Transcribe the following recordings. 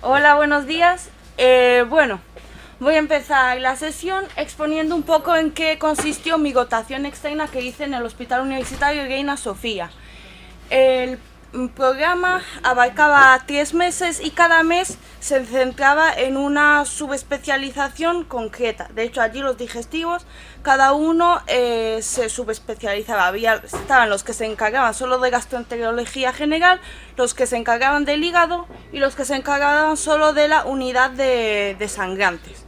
Hola, buenos días. Bueno, voy a empezar la sesión exponiendo un poco en qué consistió mi dotación externa que hice en el Hospital Universitario Reina Sofía. El programa abarcaba 3 meses y cada mes se centraba en una subespecialización concreta. De hecho, allí los digestivos, cada uno se subespecializaba. Estaban los que se encargaban solo de gastroenterología general, los que se encargaban del hígado y los que se encargaban solo de la unidad de sangrantes.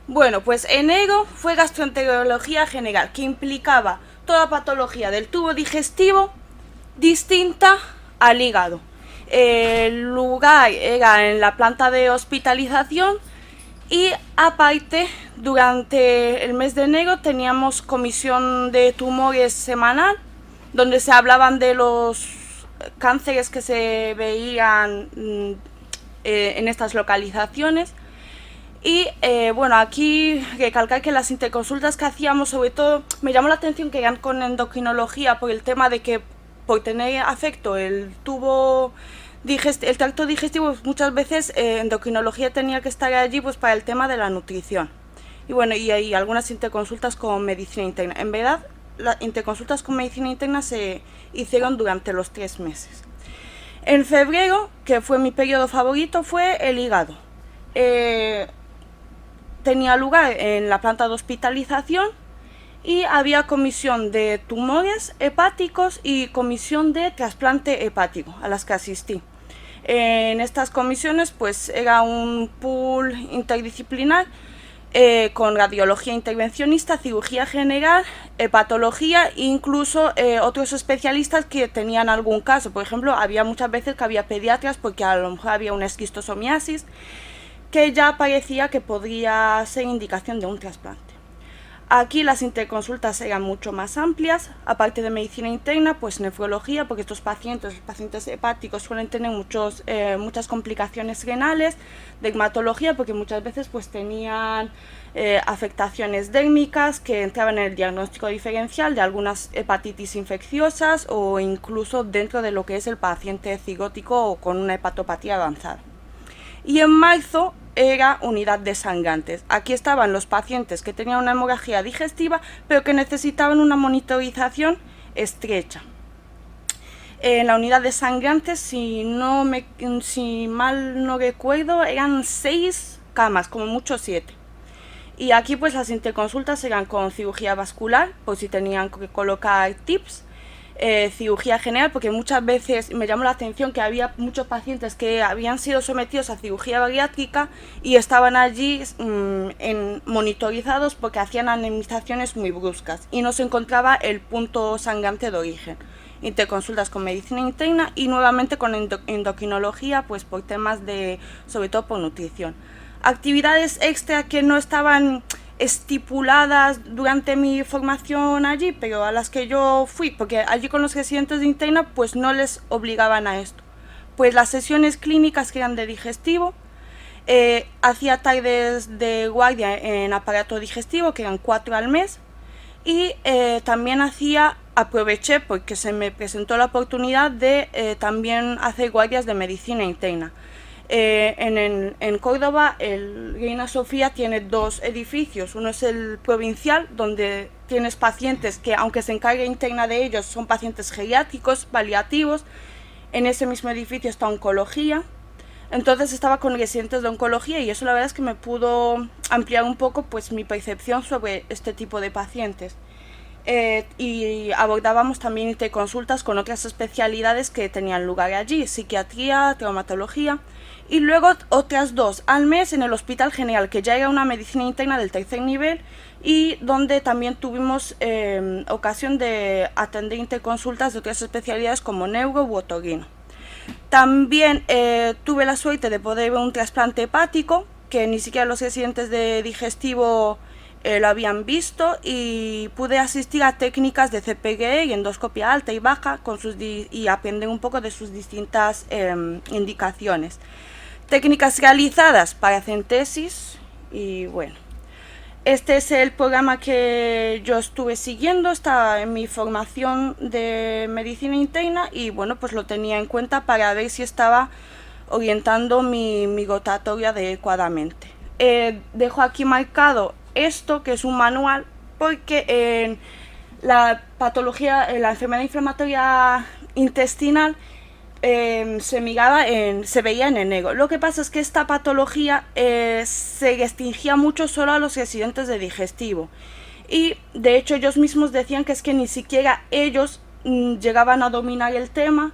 Bueno, pues enero fue gastroenterología general, que implicaba toda patología del tubo digestivo distinta al hígado. El lugar era en la planta de hospitalización y aparte durante el mes de enero teníamos comisión de tumores semanal donde se hablaban de los cánceres que se veían en estas localizaciones. Y bueno, aquí recalcar que las interconsultas que hacíamos, sobre todo, me llamó la atención que eran con endocrinología por el tema de que por tener afecto el tracto digestivo, muchas veces endocrinología tenía que estar allí pues para el tema de la nutrición. Y bueno, y hay algunas interconsultas con medicina interna. En verdad, las interconsultas con medicina interna se hicieron durante los 3 meses. En febrero, que fue mi periodo favorito, fue el hígado. Tenía lugar en la planta de hospitalización y había comisión de tumores hepáticos y comisión de trasplante hepático a las que asistí. En estas comisiones pues era un pool interdisciplinar con radiología intervencionista, cirugía general, hepatología e incluso otros especialistas que tenían algún caso. Por ejemplo, había muchas veces que había pediatras porque a lo mejor había una esquistosomiasis que ya parecía que podría ser indicación de un trasplante. Aquí las interconsultas eran mucho más amplias, aparte de medicina interna, pues nefrología, porque estos pacientes, los pacientes hepáticos suelen tener muchas complicaciones renales, dermatología, porque muchas veces pues tenían afectaciones dérmicas que entraban en el diagnóstico diferencial de algunas hepatitis infecciosas o incluso dentro de lo que es el paciente cigótico o con una hepatopatía avanzada. Y en marzo era unidad de sangrantes. Aquí estaban los pacientes que tenían una hemorragia digestiva pero que necesitaban una monitorización estrecha. En la unidad de sangrantes, si mal no recuerdo, eran 6 camas, como mucho 7. Y aquí pues las interconsultas eran con cirugía vascular, por si tenían que colocar TIPS, cirugía general, porque muchas veces me llamó la atención que había muchos pacientes que habían sido sometidos a cirugía bariátrica y estaban allí monitorizados porque hacían anemizaciones muy bruscas y no se encontraba el punto sangrante de origen. Interconsultas con medicina interna y nuevamente con endocrinología, pues por temas de, sobre todo por nutrición. Actividades extra que no estaban estipuladas durante mi formación allí, pero a las que yo fui, porque allí con los residentes de interna pues no les obligaban a esto. Pues las sesiones clínicas que eran de digestivo, hacía tardes de guardia en aparato digestivo, que eran 4 al mes, y también aproveché porque se me presentó la oportunidad de también hacer guardias de medicina interna. En Córdoba, el Reina Sofía tiene 2 edificios. Uno es el provincial, donde tienes pacientes que, aunque se encargue interna de ellos, son pacientes geriátricos, paliativos. En ese mismo edificio está oncología. Entonces estaba con residentes de oncología y eso la verdad es que me pudo ampliar un poco pues mi percepción sobre este tipo de pacientes. Y abordábamos también interconsultas con otras especialidades que tenían lugar allí, psiquiatría, traumatología, y luego otras 2 al mes en el Hospital General, que ya era una medicina interna del 3er nivel y donde también tuvimos ocasión de atender interconsultas de otras especialidades como neuro u otorrino. También tuve la suerte de poder ver un trasplante hepático, que ni siquiera los residentes de digestivo lo habían visto, y pude asistir a técnicas de CPG y endoscopia alta y baja y aprender un poco de sus distintas indicaciones. Técnicas realizadas para centesis y bueno. Este es el programa que yo estuve siguiendo, está en mi formación de medicina interna y bueno, pues lo tenía en cuenta para ver si estaba orientando mi rotatoria adecuadamente. Dejo aquí marcado esto, que es un manual, porque en la patología, la enfermedad inflamatoria intestinal, se veía en enero. Lo que pasa es que esta patología se restringía mucho solo a los residentes de digestivo. Y de hecho ellos mismos decían que es que ni siquiera ellos llegaban a dominar el tema,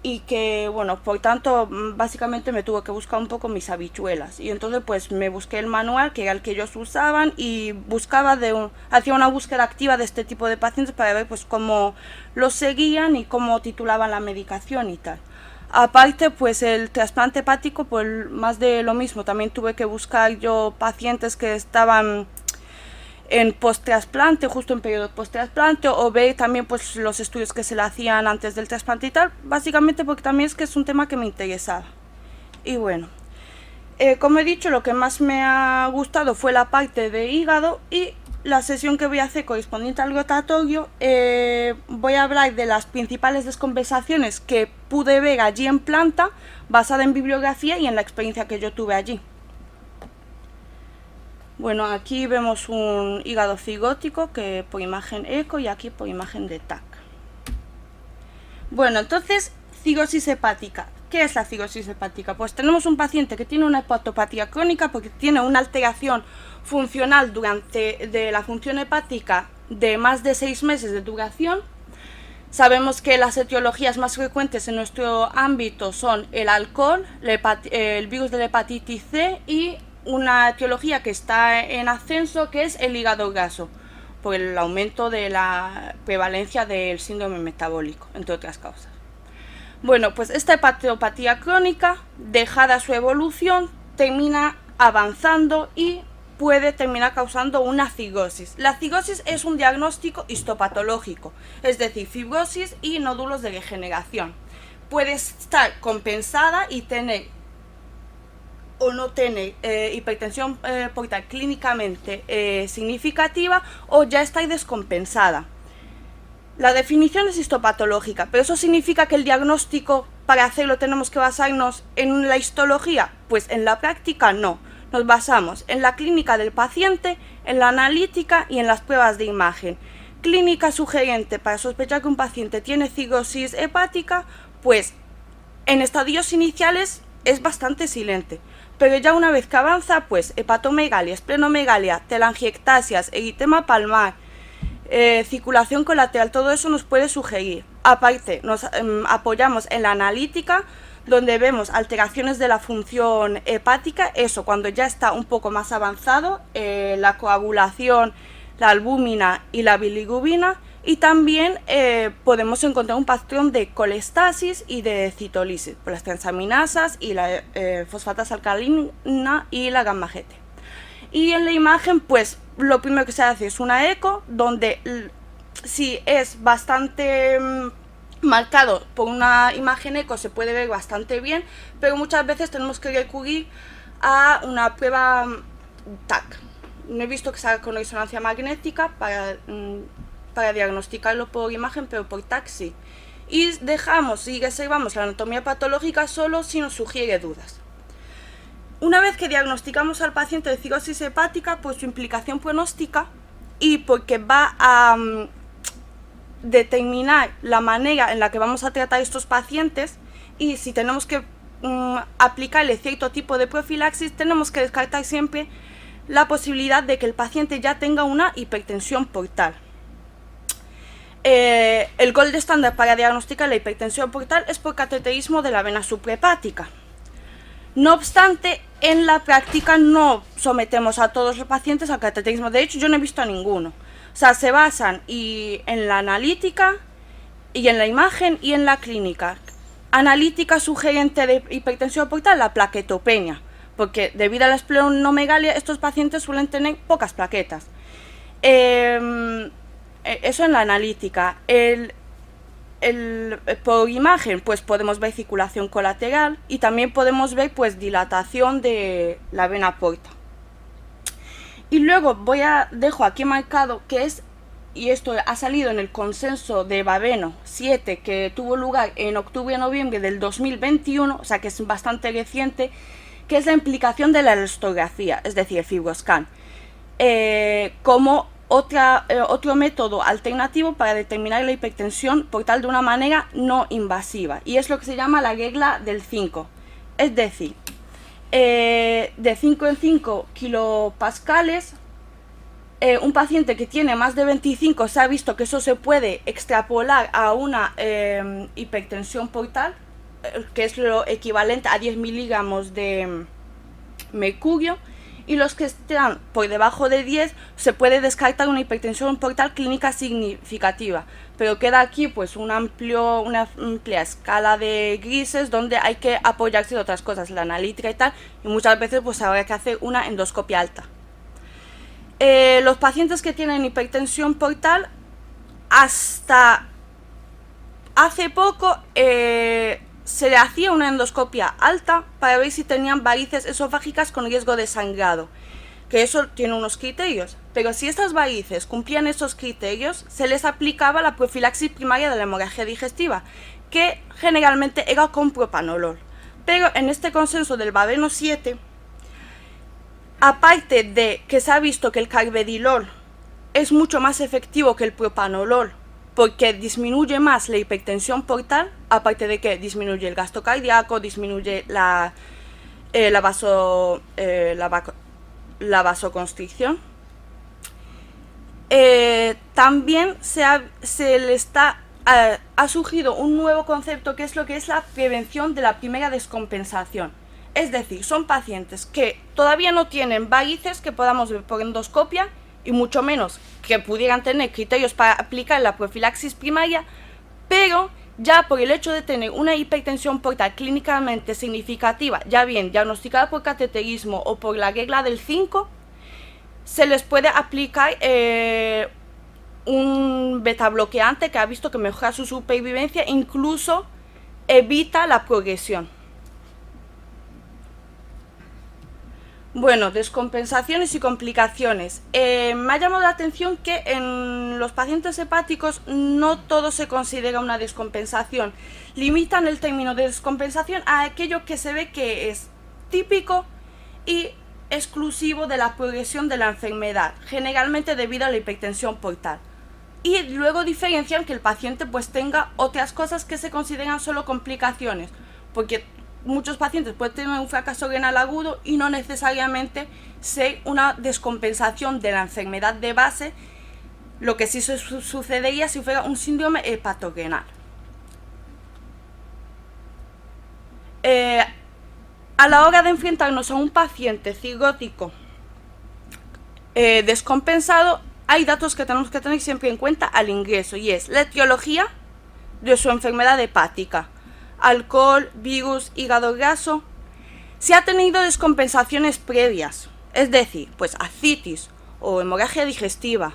y que, bueno, por tanto, básicamente me tuve que buscar un poco mis habichuelas. Y entonces pues me busqué el manual, que era el que ellos usaban, y buscaba hacía una búsqueda activa de este tipo de pacientes para ver pues cómo los seguían y cómo titulaban la medicación y tal. Aparte, pues el trasplante hepático, pues más de lo mismo. También tuve que buscar yo pacientes que estaban en post-trasplante, justo en periodo post-trasplante, o ver también pues los estudios que se le hacían antes del trasplante y tal, básicamente porque también es que es un tema que me interesaba. Y bueno, como he dicho, lo que más me ha gustado fue la parte de hígado, y la sesión que voy a hacer correspondiente al rotatorio, voy a hablar de las principales descompensaciones que pude ver allí en planta, basada en bibliografía y en la experiencia que yo tuve allí. Bueno, aquí vemos un hígado cigótico que por imagen eco, y aquí por imagen de TAC. Bueno, entonces, cigosis hepática. ¿Qué es la cigosis hepática? Pues tenemos un paciente que tiene una hepatopatía crónica porque tiene una alteración funcional de la función hepática de más de 6 meses de duración. Sabemos que las etiologías más frecuentes en nuestro ámbito son el alcohol, el virus de la hepatitis C, y una etiología que está en ascenso, que es el hígado graso, por el aumento de la prevalencia del síndrome metabólico, entre otras causas. Bueno, pues esta hepatopatía crónica, dejada su evolución, termina avanzando y puede terminar causando una cigosis. La cigosis es un diagnóstico histopatológico, es decir, fibrosis y nódulos de regeneración. Puede estar compensada y tener o no tener hipertensión portal clínicamente significativa, o ya está descompensada. La definición es histopatológica, pero ¿eso significa que el diagnóstico para hacerlo tenemos que basarnos en la histología? Pues en la práctica no. Nos basamos en la clínica del paciente, en la analítica y en las pruebas de imagen. Clínica sugerente para sospechar que un paciente tiene cigosis hepática, pues en estadios iniciales es bastante silente, pero ya una vez que avanza, pues hepatomegalia, esplenomegalia, telangiectasias, eritema palmar, circulación colateral, todo eso nos puede sugerir. Aparte, nos apoyamos en la analítica, donde vemos alteraciones de la función hepática, eso cuando ya está un poco más avanzado, la coagulación, la albúmina y la bilirrubina, y también podemos encontrar un patrón de colestasis y de citolisis por las transaminasas y la fosfatasa alcalina y la gamma GT. Y en la imagen, pues lo primero que se hace es una eco, donde si es bastante marcado por una imagen eco se puede ver bastante bien, pero muchas veces tenemos que recurrir a una prueba TAC. No he visto que se haga con resonancia magnética para diagnosticarlo por imagen, pero por TAC sí. Y dejamos y reservamos la anatomía patológica solo si nos sugiere dudas. Una vez que diagnosticamos al paciente de cigosis hepática, pues su implicación pronóstica, y porque va a determinar la manera en la que vamos a tratar a estos pacientes, y si tenemos que aplicarle cierto tipo de profilaxis, tenemos que descartar siempre la posibilidad de que el paciente ya tenga una hipertensión portal. El gold estándar para diagnosticar la hipertensión portal es por cateterismo de la vena suprahepática. No obstante, en la práctica no sometemos a todos los pacientes al cateterismo. De hecho, yo no he visto a ninguno. O sea, se basan en la analítica, y en la imagen, y en la clínica. Analítica sugerente de hipertensión portal, la plaquetopenia, porque debido a la esplenomegalia estos pacientes suelen tener pocas plaquetas. Eso en la analítica. Por imagen, pues podemos ver circulación colateral, y también podemos ver pues dilatación de la vena porta. Y luego dejo aquí marcado que es y esto ha salido en el consenso de Baveno 7 que tuvo lugar en octubre-noviembre del 2021, o sea que es bastante reciente, que es la implicación de la elastografía, es decir, el FibroScan, como otro método alternativo para determinar la hipertensión portal de una manera no invasiva, y es lo que se llama la regla del 5, es decir, de 5 en 5 kilopascales, un paciente que tiene más de 25 se ha visto que eso se puede extrapolar a una hipertensión portal, que es lo equivalente a 10 miligramos de mercurio, y los que están por debajo de 10 se puede descartar una hipertensión portal clínica significativa, pero queda aquí pues una amplia escala de grises donde hay que apoyarse de otras cosas, la analítica y tal, y muchas veces pues habrá que hacer una endoscopia alta. Los pacientes que tienen hipertensión portal, hasta hace poco se le hacía una endoscopia alta para ver si tenían varices esofágicas con riesgo de sangrado, que eso tiene unos criterios, pero si estas varices cumplían esos criterios, se les aplicaba la profilaxis primaria de la hemorragia digestiva, que generalmente era con propanolol. Pero en este consenso del Baveno 7, aparte de que se ha visto que el carvedilol es mucho más efectivo que el propanolol, porque disminuye más la hipertensión portal, aparte de que disminuye el gasto cardíaco, disminuye la vasoconstricción. También ha surgido un nuevo concepto, que es lo que es la prevención de la primera descompensación. Es decir, son pacientes que todavía no tienen varices que podamos ver por endoscopia, y mucho menos que pudieran tener criterios para aplicar la profilaxis primaria, pero ya por el hecho de tener una hipertensión portal clínicamente significativa, ya bien diagnosticada por cateterismo o por la regla del 5, se les puede aplicar un beta bloqueante que ha visto que mejora su supervivencia e incluso evita la progresión. Bueno, descompensaciones y complicaciones. Me ha llamado la atención que en los pacientes hepáticos no todo se considera una descompensación. Limitan el término de descompensación a aquello que se ve que es típico y exclusivo de la progresión de la enfermedad, generalmente debido a la hipertensión portal. Y luego diferencian que el paciente pues tenga otras cosas que se consideran solo complicaciones, porque muchos pacientes pueden tener un fracaso renal agudo y no necesariamente ser una descompensación de la enfermedad de base, lo que sí sucedería si fuera un síndrome hepatorenal. A la hora de enfrentarnos a un paciente cirrótico descompensado, hay datos que tenemos que tener siempre en cuenta al ingreso, y es la etiología de su enfermedad hepática: alcohol, virus, hígado graso. Si ha tenido descompensaciones previas, es decir, pues ascitis o hemorragia digestiva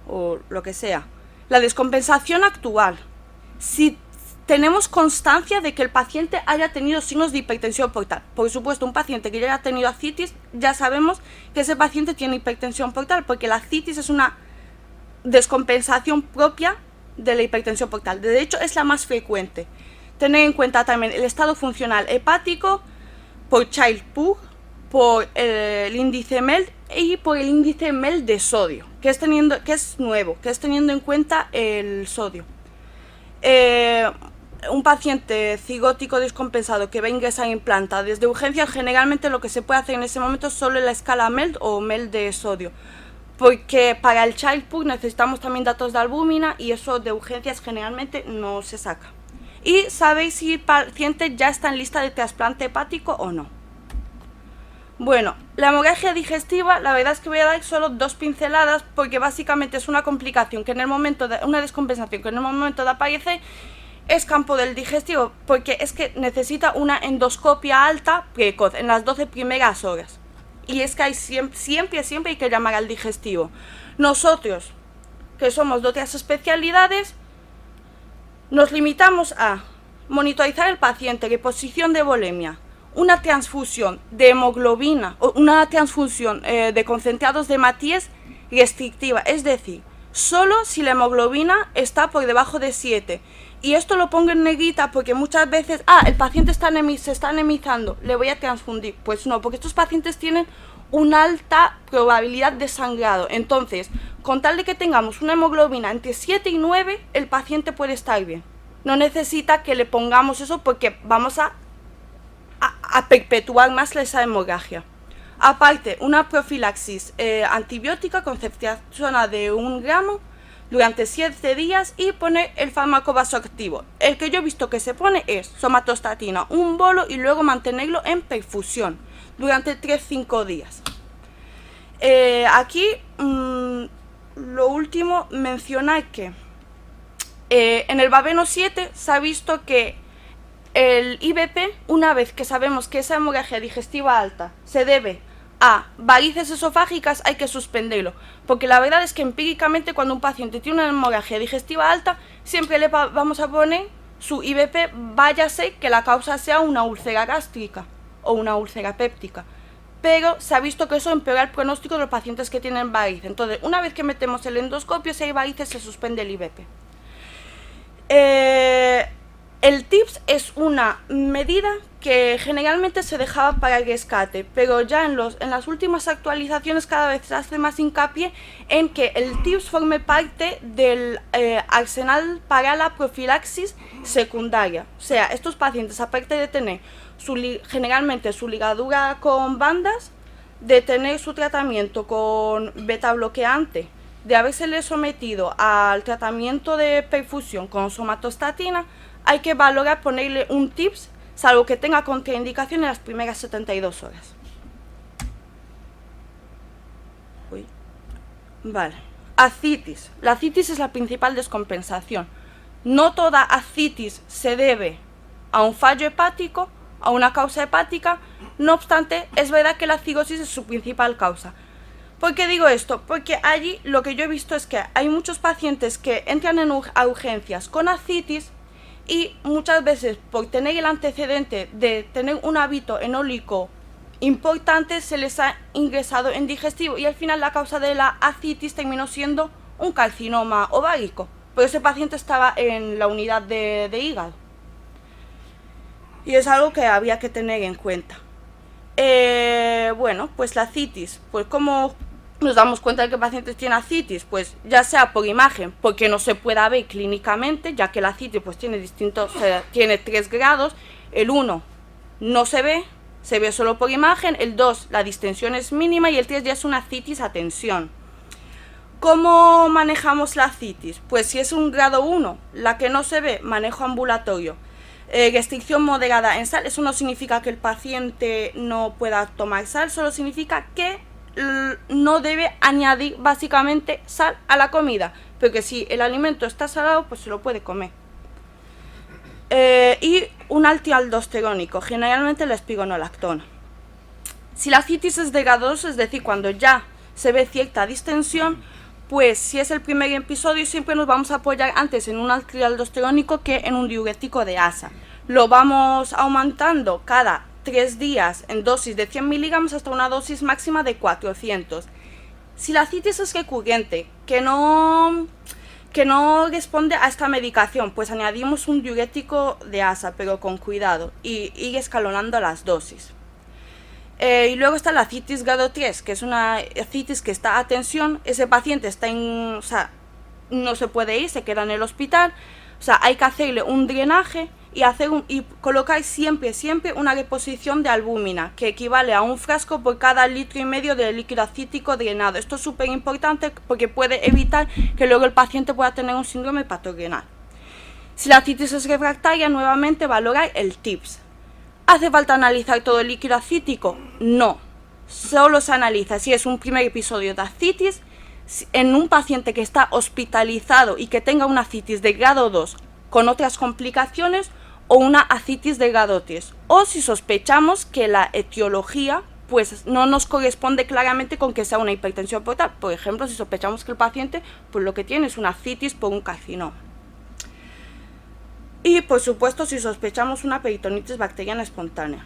o lo que sea. La descompensación actual, si tenemos constancia de que el paciente haya tenido signos de hipertensión portal. Por supuesto, un paciente que ya haya tenido ascitis, ya sabemos que ese paciente tiene hipertensión portal, porque la ascitis es una descompensación propia de la hipertensión portal. De hecho, es la más frecuente. Tener en cuenta también el estado funcional hepático por Child-Pugh, por el índice MELD y por el índice MELD de sodio, que es nuevo, que es teniendo en cuenta el sodio. Un paciente cigótico descompensado que va a ingresar en planta desde urgencias, generalmente lo que se puede hacer en ese momento es solo la escala MELD o MELD de sodio, porque para el Child-Pugh necesitamos también datos de albúmina y eso de urgencias generalmente no se saca. Y sabéis si el paciente ya está en lista de trasplante hepático o no. Bueno, la hemorragia digestiva, la verdad es que voy a dar solo 2 pinceladas, porque básicamente es una complicación que en el momento de una descompensación que en el momento de aparecer es campo del digestivo, porque es que necesita una endoscopia alta precoz en las 12 primeras horas. Y es que hay siempre hay que llamar al digestivo. Nosotros, que somos de otras especialidades, nos limitamos a monitorizar al paciente, reposición de volemia, una transfusión de hemoglobina o una transfusión de concentrados de Matías restrictiva, es decir, solo si la hemoglobina está por debajo de 7. Y esto lo pongo en negrita porque muchas veces, el paciente se está anemizando, le voy a transfundir. Pues no, porque estos pacientes tienen una alta probabilidad de sangrado. Entonces, con tal de que tengamos una hemoglobina entre 7 y 9, el paciente puede estar bien. No necesita que le pongamos eso porque vamos a perpetuar más esa hemorragia. Aparte, una profilaxis antibiótica con ceftriaxona de 1 gramo durante 7 días y poner el fármaco vasoactivo. El que yo he visto que se pone es somatostatina, un bolo, y luego mantenerlo en perfusión durante 3-5 días. Aquí lo último, mencionar que en el Baveno 7 se ha visto que el IBP, una vez que sabemos que esa hemorragia digestiva alta se debe a varices esofágicas, hay que suspenderlo, porque la verdad es que empíricamente cuando un paciente tiene una hemorragia digestiva alta, siempre le vamos a poner su IBP, váyase que la causa sea una úlcera gástrica o una úlcera péptica, pero se ha visto que eso empeora el pronóstico de los pacientes que tienen varices. Entonces, una vez que metemos el endoscopio, si hay varices, se suspende el IBP. El TIPS es una medida que generalmente se dejaba para el rescate, pero ya en las últimas actualizaciones cada vez se hace más hincapié en que el TIPS forme parte del arsenal para la profilaxis secundaria. O sea, estos pacientes, aparte de tener generalmente su ligadura con bandas, de tener su tratamiento con beta bloqueante, de habérsele sometido al tratamiento de perfusión con somatostatina, hay que valorar ponerle un TIPS, salvo que tenga contraindicación en las primeras 72 horas. Vale. Ascitis. La ascitis es la principal descompensación. No toda ascitis se debe a un fallo hepático, a una causa hepática. No obstante, es verdad que la cirrosis es su principal causa. ¿Por qué digo esto? Porque allí lo que yo he visto es que hay muchos pacientes que entran a urgencias con ascitis y muchas veces por tener el antecedente de tener un hábito enólico importante se les ha ingresado en digestivo y al final la causa de la ascitis terminó siendo un carcinoma ovárico, pero ese paciente estaba en la unidad de hígado y es algo que había que tener en cuenta. Bueno, pues la ascitis, pues ¿cómo nos damos cuenta de que el paciente tiene ascitis? Pues ya sea por imagen, porque no se pueda ver clínicamente, ya que la ascitis pues tiene tiene 3 grados. El 1 no se ve solo por imagen. El 2, la distensión es mínima, y el 3 ya es una ascitis a tensión. ¿Cómo manejamos la ascitis? Pues si es un grado 1, la que no se ve, manejo ambulatorio. Restricción moderada en sal, eso no significa que el paciente no pueda tomar sal, solo significa que no debe añadir básicamente sal a la comida, porque si el alimento está salado, pues se lo puede comer. Y un antialdosterónico, generalmente la espironolactona. Si la ascitis es de grado 2, es decir, cuando ya se ve cierta distensión, pues si es el primer episodio siempre nos vamos a apoyar antes en un antialdosterónico que en un diurético de ASA. Lo vamos aumentando cada 3 días en dosis de 100 miligramos hasta una dosis máxima de 400. Si la ascitis es recurrente, que no responde a esta medicación, pues añadimos un diurético de ASA, pero con cuidado, y ir escalonando las dosis. Y luego está la ascitis grado 3, que es una ascitis que está a tensión. Ese paciente está no se puede ir, se queda en el hospital. O sea, hay que hacerle un drenaje y colocar siempre una reposición de albúmina, que equivale a un frasco por cada 1,5 litros de líquido acítico drenado. Esto es súper importante porque puede evitar que luego el paciente pueda tener un síndrome hepatorenal. Si la ascitis es refractaria, nuevamente valorar el TIPS. ¿Hace falta analizar todo el líquido acítico? No, solo se analiza si es un primer episodio de ascitis en un paciente que está hospitalizado y que tenga una ascitis de grado 2 con otras complicaciones, o una ascitis de grado 3, o si sospechamos que la etiología pues no nos corresponde claramente con que sea una hipertensión portal. Por ejemplo, si sospechamos que el paciente pues lo que tiene es una ascitis por un carcinoma. Y por supuesto, si sospechamos una peritonitis bacteriana espontánea.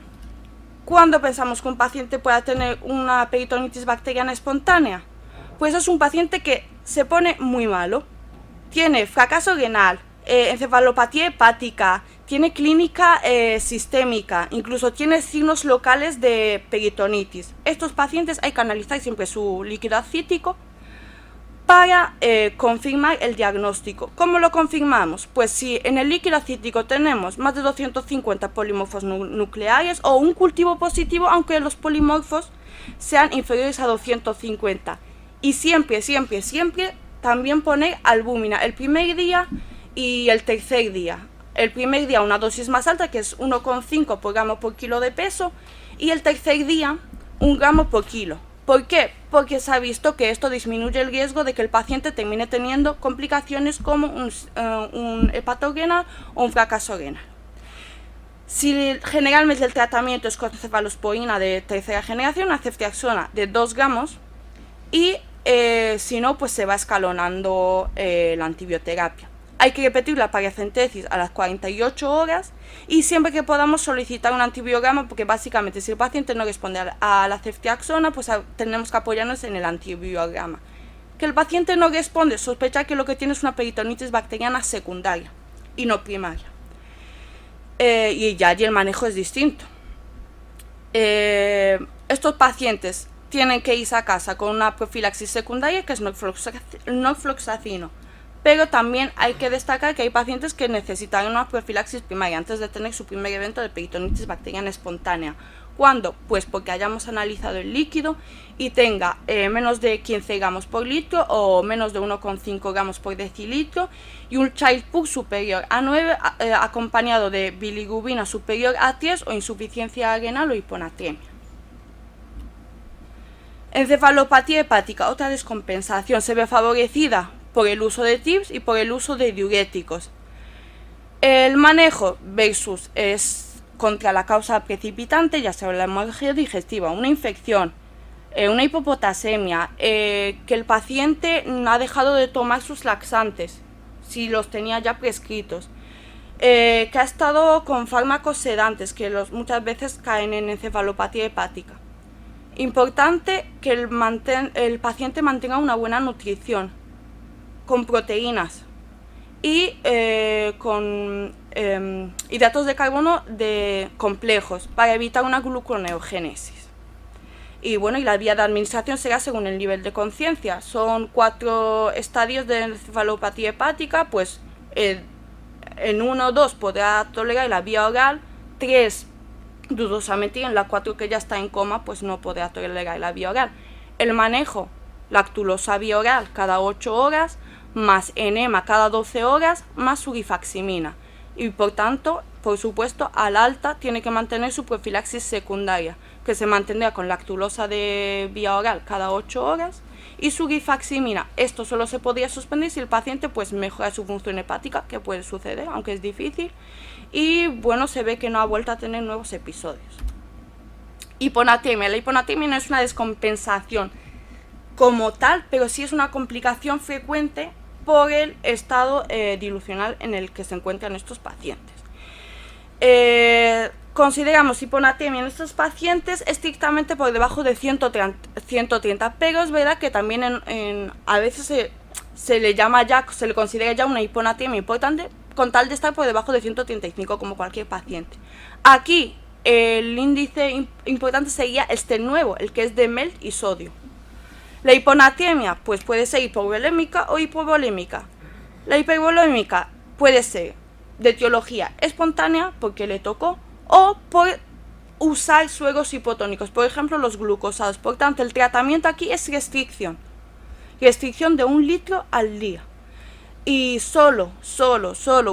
¿Cuándo pensamos que un paciente pueda tener una peritonitis bacteriana espontánea? Pues es un paciente que se pone muy malo. Tiene fracaso renal, encefalopatía hepática, tiene clínica sistémica, incluso tiene signos locales de peritonitis. Estos pacientes hay que analizar siempre su líquido acítico para confirmar el diagnóstico. ¿Cómo lo confirmamos? Pues si en el líquido acítico tenemos más de 250 polimorfos nucleares o un cultivo positivo, aunque los polimorfos sean inferiores a 250. Y siempre, siempre, siempre también poner albúmina el primer día y el tercer día. El primer día una dosis más alta, que es 1,5 por gramo por kilo de peso, y el tercer día 1 gramo por kilo. ¿Por qué? Porque se ha visto que esto disminuye el riesgo de que el paciente termine teniendo complicaciones como un hepato renal o un fracaso renal. Si generalmente el tratamiento es con cefalosporina de tercera generación, una ceftriaxona de 2 gramos, y si no, pues se va escalonando la antibioterapia. Hay que repetir la paracentesis a las 48 horas y siempre que podamos solicitar un antibiograma, porque básicamente si el paciente no responde a la ceftriaxona, pues tenemos que apoyarnos en el antibiograma. Que el paciente no responde, sospechar que lo que tiene es una peritonitis bacteriana secundaria y no primaria. Y ya allí el manejo es distinto. Estos pacientes tienen que irse a casa con una profilaxis secundaria, que es norfloxacino. Pero también hay que destacar que hay pacientes que necesitan una profilaxis primaria antes de tener su primer evento de peritonitis bacteriana espontánea. ¿Cuándo? Pues porque hayamos analizado el líquido y tenga menos de 15 gramos por litro o menos de 1,5 gramos por decilitro y un child pug superior a 9 acompañado de bilirrubina superior a 3 o insuficiencia renal o hiponatremia. Encefalopatía hepática, otra descompensación, se ve favorecida por el uso de TIPS y por el uso de diuréticos. El manejo versus es contra la causa precipitante, ya sea la hemorragia digestiva, una infección, una hipopotasemia, que el paciente ha dejado de tomar sus laxantes, si los tenía ya prescritos, que ha estado con fármacos sedantes, que muchas veces caen en encefalopatía hepática. Importante que el paciente mantenga una buena nutrición, con proteínas y con hidratos de carbono complejos para evitar una gluconeogénesis. Y bueno, y la vía de administración será según el nivel de conciencia. Son 4 estadios de encefalopatía hepática, pues en 1 o 2 podrá tolerar la vía oral, 3 dudosamente, y en la 4 que ya está en coma pues no podrá tolerar la vía oral. El manejo, lactulosa vía oral cada 8 horas, más enema cada 12 horas, más surifaximina. Y por tanto, por supuesto, al alta tiene que mantener su profilaxis secundaria, que se mantendrá con lactulosa de vía oral cada 8 horas y surifaximina. Esto solo se podría suspender si el paciente pues mejora su función hepática, que puede suceder, aunque es difícil, y bueno, se ve que no ha vuelto a tener nuevos episodios. Hiponatremia. La hiponatremia no es una descompensación como tal, pero sí es una complicación frecuente por el estado dilucional en el que se encuentran estos pacientes. Consideramos hiponatremia en estos pacientes estrictamente por debajo de 130, pero es verdad que también a veces se le considera ya una hiponatremia importante con tal de estar por debajo de 135 como cualquier paciente. Aquí el índice importante sería este nuevo, el que es de MELT y sodio. La hiponatremia pues puede ser hipovolémica o hipovolémica. La hipervolémica puede ser de etiología espontánea porque le tocó o por usar sueros hipotónicos, por ejemplo los glucosados. Por tanto, el tratamiento aquí es restricción de 1 litro al día. Y solo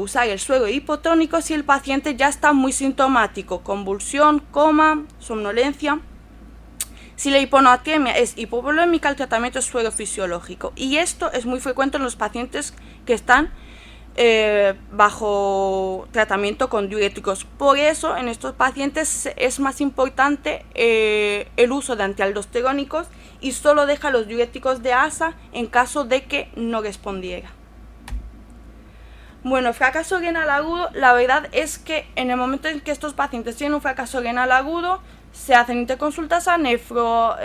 usar el suero hipotónico si el paciente ya está muy sintomático, convulsión, coma, somnolencia. Si la hiponatremia es hipovolémica, el tratamiento es suero fisiológico. Y esto es muy frecuente en los pacientes que están bajo tratamiento con diuréticos. Por eso, en estos pacientes es más importante el uso de antialdosterónicos y solo deja los diuréticos de ASA en caso de que no respondiera. Bueno, fracaso renal agudo, la verdad es que en el momento en que estos pacientes tienen un fracaso renal agudo, se hacen interconsultas a nefro,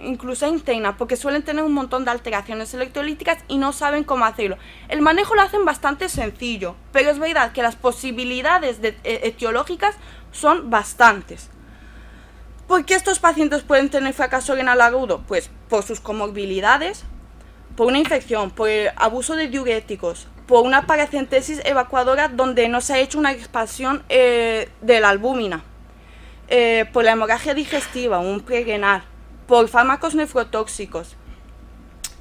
incluso a interna, porque suelen tener un montón de alteraciones electrolíticas y no saben cómo hacerlo. El manejo lo hacen bastante sencillo, pero es verdad que las posibilidades etiológicas son bastantes. ¿Por qué estos pacientes pueden tener fracaso renal agudo? Pues por sus comorbilidades, por una infección, por el abuso de diuréticos, por una paracentesis evacuadora donde no se ha hecho una expansión de la albúmina, por la hemorragia digestiva, un prerenal, por fármacos nefrotóxicos.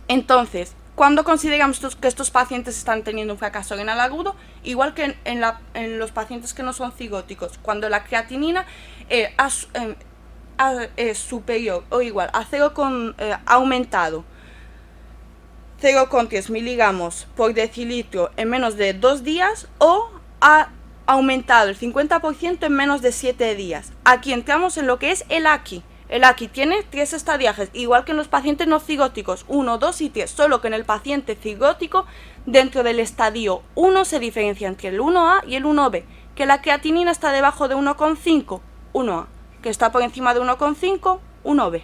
Entonces, ¿cuándo consideramos que estos pacientes están teniendo un fracaso renal agudo? Igual que en los pacientes que no son cigóticos, cuando la creatinina es superior o igual a 0, aumentado 0,3 miligramos por decilitro en menos de 2 días o ha aumentado el 50% en menos de 7 días. Aquí entramos en lo que es el AKI. El AKI tiene 3 estadiajes, igual que en los pacientes no cigóticos, 1, 2 y 3, solo que en el paciente cigótico, dentro del estadio 1 se diferencia entre el 1A y el 1B, que la creatinina está debajo de 1,5, 1A, que está por encima de 1,5, 1B.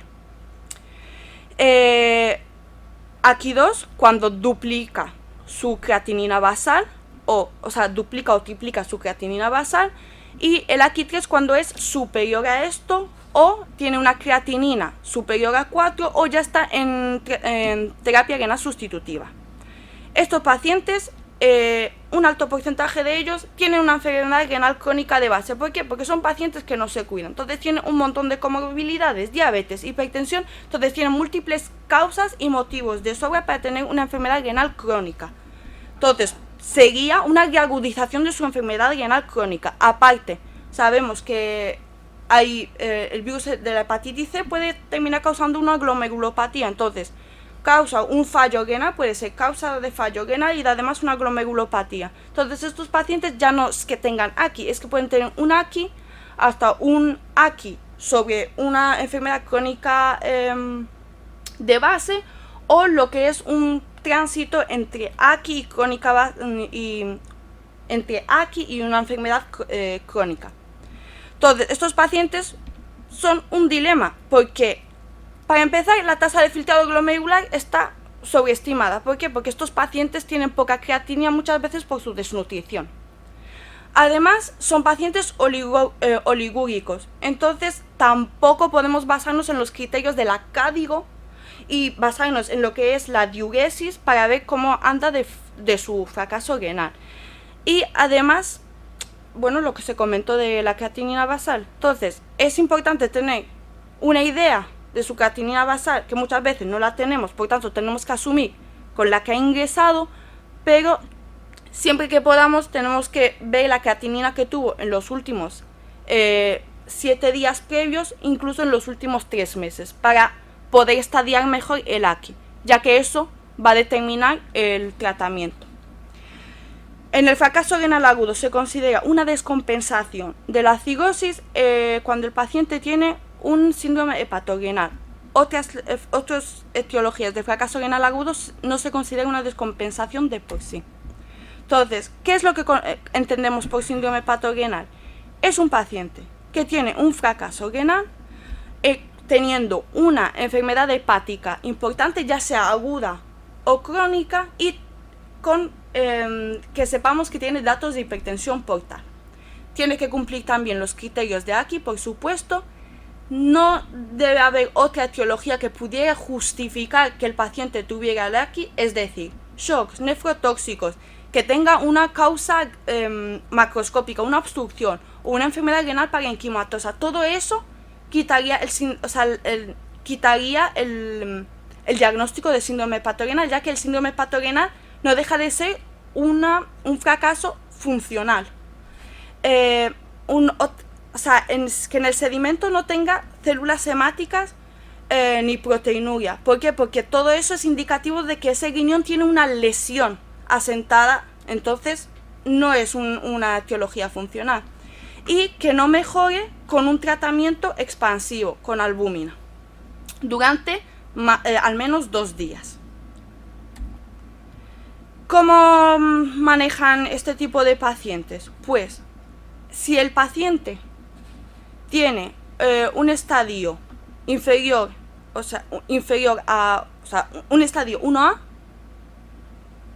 Aquí 2, cuando duplica su creatinina basal, o sea, duplica o triplica su creatinina basal, y el aquí 3 cuando es superior a esto, o tiene una creatinina superior a 4, o ya está en terapia renal sustitutiva. Estos pacientes, un alto porcentaje de ellos tienen una enfermedad renal crónica de base. ¿Por qué? Porque son pacientes que no se cuidan. Entonces tienen un montón de comorbilidades, diabetes, hipertensión. Entonces tienen múltiples causas y motivos de sobra para tener una enfermedad renal crónica. Entonces seguía una reagudización de su enfermedad renal crónica. Aparte, sabemos que el virus de la hepatitis C puede terminar causando una glomerulopatía. Entonces causa un fallo renal, puede ser causa de fallo renal y además una glomerulopatía. Entonces estos pacientes ya no es que tengan AKI, es que pueden tener un AKI, hasta un AKI sobre una enfermedad crónica de base, o lo que es un tránsito entre AKI y crónica entre AKI y una enfermedad crónica. Entonces estos pacientes son un dilema, porque para empezar, la tasa de filtrado glomerular está sobreestimada. ¿Por qué? Porque estos pacientes tienen poca creatinina muchas veces por su desnutrición. Además, son pacientes oligúricos. Entonces, tampoco podemos basarnos en los criterios de la CADIGO y basarnos en lo que es la diuresis para ver cómo anda de su fracaso renal. Y además, bueno, lo que se comentó de la creatinina basal. Entonces, es importante tener una idea de su creatinina basal, que muchas veces no la tenemos, por tanto tenemos que asumir con la que ha ingresado, pero siempre que podamos tenemos que ver la creatinina que tuvo en los últimos 7 días previos, incluso en los últimos 3 meses, para poder estadiar mejor el AKI, ya que eso va a determinar el tratamiento. En el fracaso renal agudo se considera una descompensación de la cirrosis cuando el paciente tiene un síndrome hepatorenal. Otras etiologías de fracaso renal agudo no se considera una descompensación de por sí. Entonces, ¿qué es lo que entendemos por síndrome hepatorenal? Es un paciente que tiene un fracaso renal teniendo una enfermedad hepática importante, ya sea aguda o crónica, y con que sepamos que tiene datos de hipertensión portal. Tiene que cumplir también los criterios de AKI, por supuesto. No debe haber otra etiología que pudiera justificar que el paciente tuviera el AKI, es decir, shocks nefrotóxicos, que tenga una causa macroscópica, una obstrucción o una enfermedad renal parenquimatosa. Todo eso quitaría el diagnóstico de síndrome hepatorenal, ya que el síndrome hepatorenal no deja de ser un fracaso funcional. Que en el sedimento no tenga células hemáticas ni proteinuria. ¿Por qué? Porque todo eso es indicativo de que ese riñón tiene una lesión asentada, entonces no es una etiología funcional. Y que no mejore con un tratamiento expansivo con albúmina durante al menos 2 días. ¿Cómo manejan este tipo de pacientes? Pues, si el paciente tiene un estadio inferior, un estadio 1A,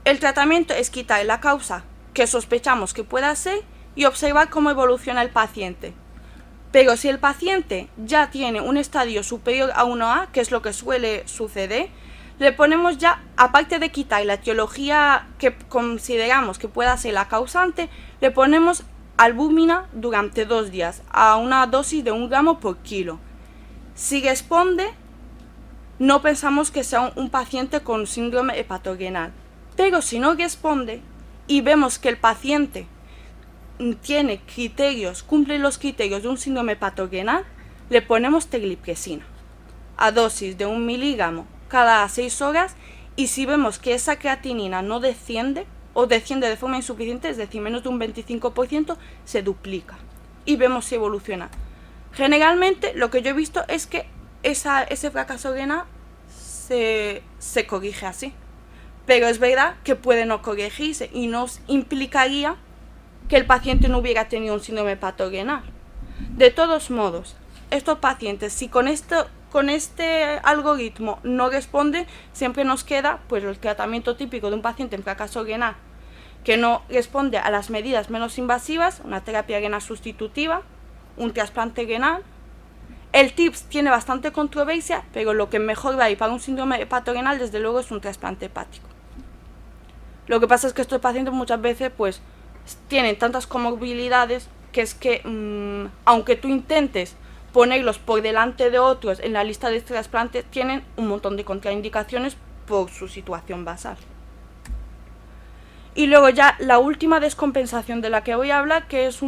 el tratamiento es quitar la causa que sospechamos que pueda ser y observar cómo evoluciona el paciente. Pero si el paciente ya tiene un estadio superior a 1A, que es lo que suele suceder, le ponemos ya, aparte de quitar la etiología que consideramos que pueda ser la causante, le ponemos albúmina durante 2 días a una dosis de 1 gramo por kilo. Si responde, no pensamos que sea un paciente con síndrome hepatorenal. Pero si no responde y vemos que el paciente tiene criterios, cumple los criterios de un síndrome hepatorenal, le ponemos terlipresina a dosis de 1 miligramo cada 6 horas, y si vemos que esa creatinina no desciende o desciende de forma insuficiente, es decir, menos de un 25%, se duplica y vemos si evoluciona. Generalmente lo que yo he visto es que ese fracaso renal se corrige así, pero es verdad que puede no corregirse y nos implicaría que el paciente no hubiera tenido un síndrome hepatorenal. De todos modos, estos pacientes, si con este algoritmo no responde, siempre nos queda pues el tratamiento típico de un paciente en fracaso renal que no responde a las medidas menos invasivas, una terapia renal sustitutiva, un trasplante renal. El TIPS tiene bastante controversia, pero lo que mejor va a ir para un síndrome hepatorenal desde luego es un trasplante hepático. Lo que pasa es que estos pacientes muchas veces pues tienen tantas comorbilidades que es que aunque tú intentes ponerlos por delante de otros en la lista de trasplantes, tienen un montón de contraindicaciones por su situación basal. Y luego ya la última descompensación de la que voy a hablar, que es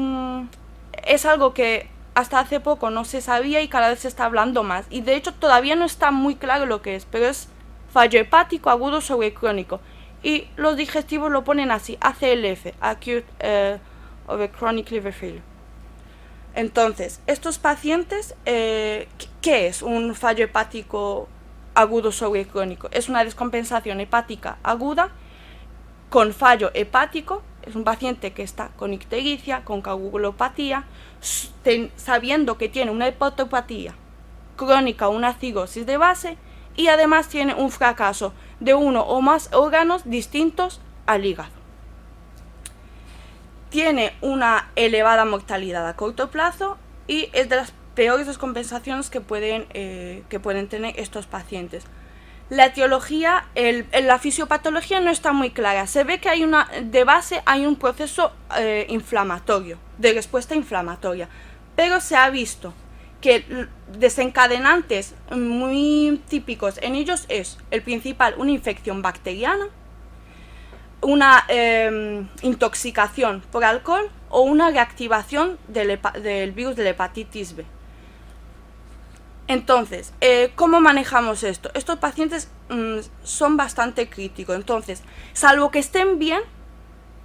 algo que hasta hace poco no se sabía y cada vez se está hablando más, y de hecho todavía no está muy claro lo que es, pero es fallo hepático agudo sobre crónico, y los digestivos lo ponen así, ACLF, Acute over Chronic Liver Failure. Entonces, estos pacientes, ¿qué es un fallo hepático agudo sobre crónico? Es una descompensación hepática aguda con fallo hepático. Es un paciente que está con ictericia, con coagulopatía, sabiendo que tiene una hepatopatía crónica o una cirrosis de base, y además tiene un fracaso de uno o más órganos distintos al hígado. Tiene una elevada mortalidad a corto plazo y es de las peores descompensaciones que pueden tener estos pacientes. La etiología, la fisiopatología no está muy clara. Se ve que de base hay un proceso inflamatorio, de respuesta inflamatoria, pero se ha visto que desencadenantes muy típicos en ellos es el principal, una infección bacteriana, una intoxicación por alcohol o una reactivación del virus de la hepatitis B. Entonces, ¿cómo manejamos esto? Estos pacientes son bastante críticos, entonces, salvo que estén bien,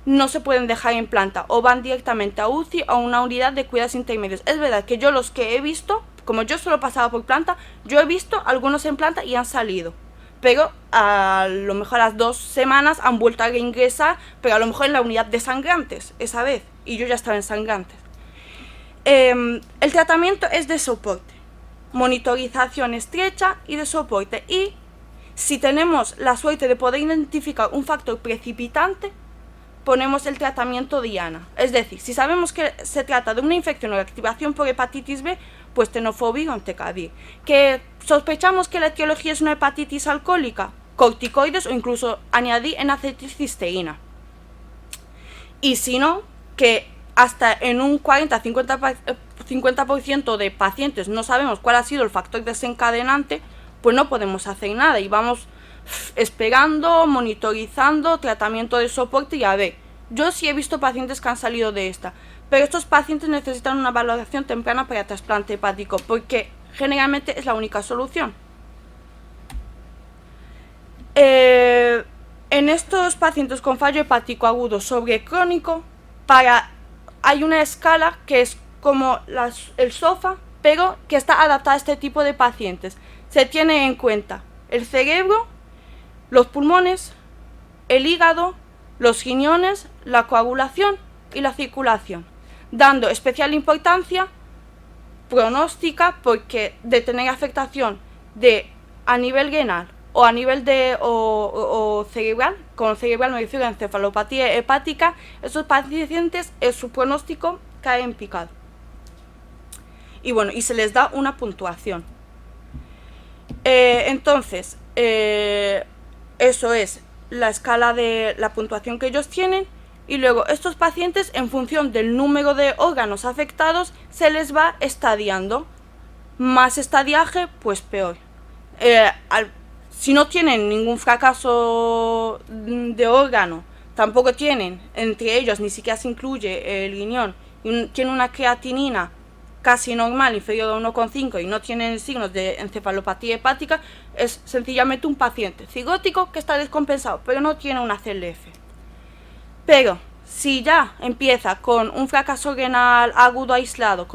no se pueden dejar en planta o van directamente a UCI o a una unidad de cuidados intermedios. Es verdad que yo los que he visto, como yo solo he pasado por planta, yo he visto algunos en planta y han salido, pero a lo mejor a las 2 semanas han vuelto a reingresar, pero a lo mejor en la unidad de sangrantes esa vez, y yo ya estaba en sangrantes. El tratamiento es de soporte, monitorización estrecha y de soporte, y si tenemos la suerte de poder identificar un factor precipitante, ponemos el tratamiento diana. Es decir, si sabemos que se trata de una infección o reactivación por hepatitis B, pues tenofovir o entecavir. Que sospechamos que la etiología es una hepatitis alcohólica, corticoides o incluso añadir N-acetilcisteína. Y si no, que hasta en un 40-50% de pacientes no sabemos cuál ha sido el factor desencadenante, pues no podemos hacer nada y vamos esperando, monitorizando, tratamiento de soporte y a ver. Yo sí he visto pacientes que han salido de esta, pero estos pacientes necesitan una valoración temprana para trasplante hepático porque generalmente es la única solución. En estos pacientes con fallo hepático agudo sobre crónico, hay una escala que es como el SOFA, pero que está adaptada a este tipo de pacientes. Se tiene en cuenta el cerebro, los pulmones, el hígado, los riñones, la coagulación y la circulación, dando especial importancia pronóstica, porque de tener afectación a nivel renal o a nivel o cerebral, con cerebral me refiero a encefalopatía hepática, esos pacientes su pronóstico cae en picado. Y bueno, y se les da una puntuación. Entonces, eso es la escala de la puntuación que ellos tienen. Y luego estos pacientes, en función del número de órganos afectados, se les va estadiando. Más estadiaje, pues peor. Si no tienen ningún fracaso de órgano, tampoco tienen, entre ellos ni siquiera se incluye el riñón, y tiene una creatinina casi normal, inferior a 1,5, y no tienen signos de encefalopatía hepática, es sencillamente un paciente cigótico que está descompensado, pero no tiene una CLF. Pero si ya empieza con un fracaso renal agudo aislado,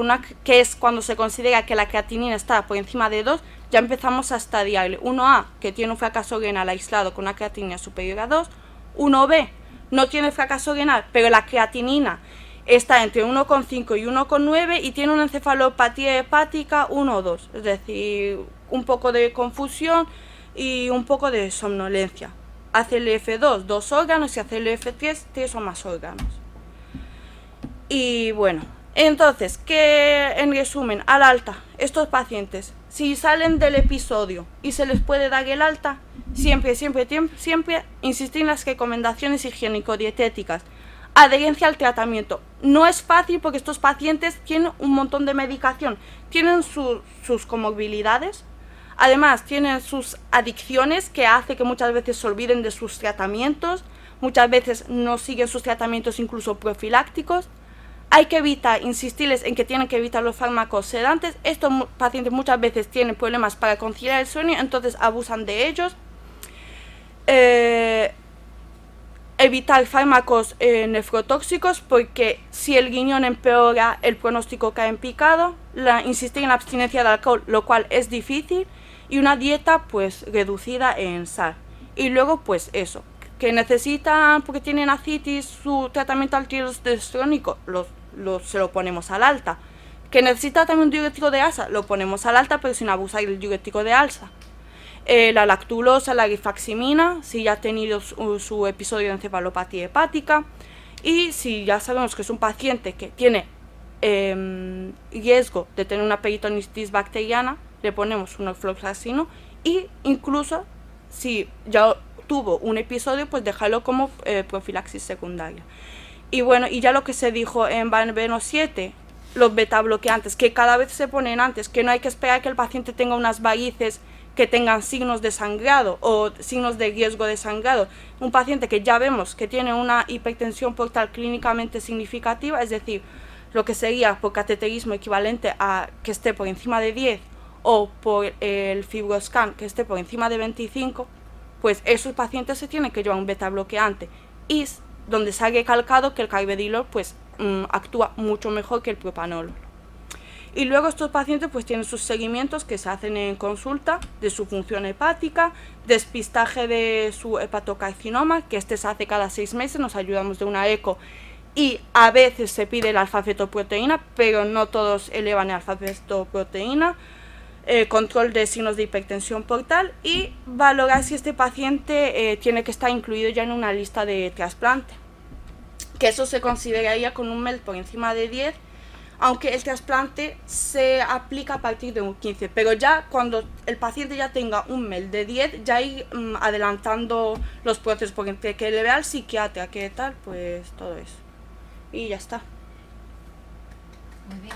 que es cuando se considera que la creatinina está por encima de 2, ya empezamos a estadiarle. 1A, que tiene un fracaso renal aislado con una creatinina superior a 2. 1B, no tiene fracaso renal, pero la creatinina está entre 1,5 y 1,9 y tiene una encefalopatía hepática 1 o 2. Es decir, un poco de confusión y un poco de somnolencia. ACLF2, 2 órganos, y ACLF3, 3 o más órganos. Y bueno, entonces, que en resumen, al alta, estos pacientes, si salen del episodio y se les puede dar el alta, siempre insistir en las recomendaciones higiénico-dietéticas, adherencia al tratamiento. No es fácil porque estos pacientes tienen un montón de medicación, tienen sus comorbilidades. Además, tienen sus adicciones que hace que muchas veces se olviden de sus tratamientos, muchas veces no siguen sus tratamientos incluso profilácticos. Hay que insistirles en que tienen que evitar los fármacos sedantes. Estos pacientes muchas veces tienen problemas para conciliar el sueño, entonces abusan de ellos. Evitar fármacos nefrotóxicos, porque si el riñón empeora, el pronóstico cae en picado. Insistir en la abstinencia de alcohol, lo cual es difícil. Y una dieta pues reducida en sal. Y luego pues eso, que necesitan, porque tienen ascitis, su tratamiento antialdosterónico, se lo ponemos al alta. Que necesita también un diurético de alza, lo ponemos al alta, pero sin abusar del diurético de alza. La lactulosa, la rifaximina, si ya ha tenido su episodio de encefalopatía hepática. Y si ya sabemos que es un paciente que tiene riesgo de tener una peritonitis bacteriana, le ponemos un ofloxacino, y incluso si ya tuvo un episodio, pues déjalo como profilaxis secundaria. Y bueno, y ya lo que se dijo en Banveno 7, los beta bloqueantes, que cada vez se ponen antes, que no hay que esperar que el paciente tenga unas varices que tengan signos de sangrado o signos de riesgo de sangrado. Un paciente que ya vemos que tiene una hipertensión portal clínicamente significativa, es decir, lo que sería por cateterismo equivalente a que esté por encima de 10, o por el fibroscan que esté por encima de 25, pues esos pacientes se tienen que llevar un beta bloqueante, y donde se ha recalcado que el carvedilol pues actúa mucho mejor que el propanolol. Y luego estos pacientes pues tienen sus seguimientos que se hacen en consulta de su función hepática, despistaje de su hepatocarcinoma, que se hace cada 6 meses, nos ayudamos de una eco, y a veces se pide la alfa-fetoproteína, pero no todos elevan la alfa-fetoproteína. Control de signos de hipertensión portal, y valorar si este paciente tiene que estar incluido ya en una lista de trasplante, que eso se consideraría con un MEL por encima de 10, aunque el trasplante se aplica a partir de un 15, pero ya cuando el paciente ya tenga un MEL de 10, ya ir adelantando los procesos, porque entre que le vea al psiquiatra, que tal, pues todo eso. Y ya está. Muy bien.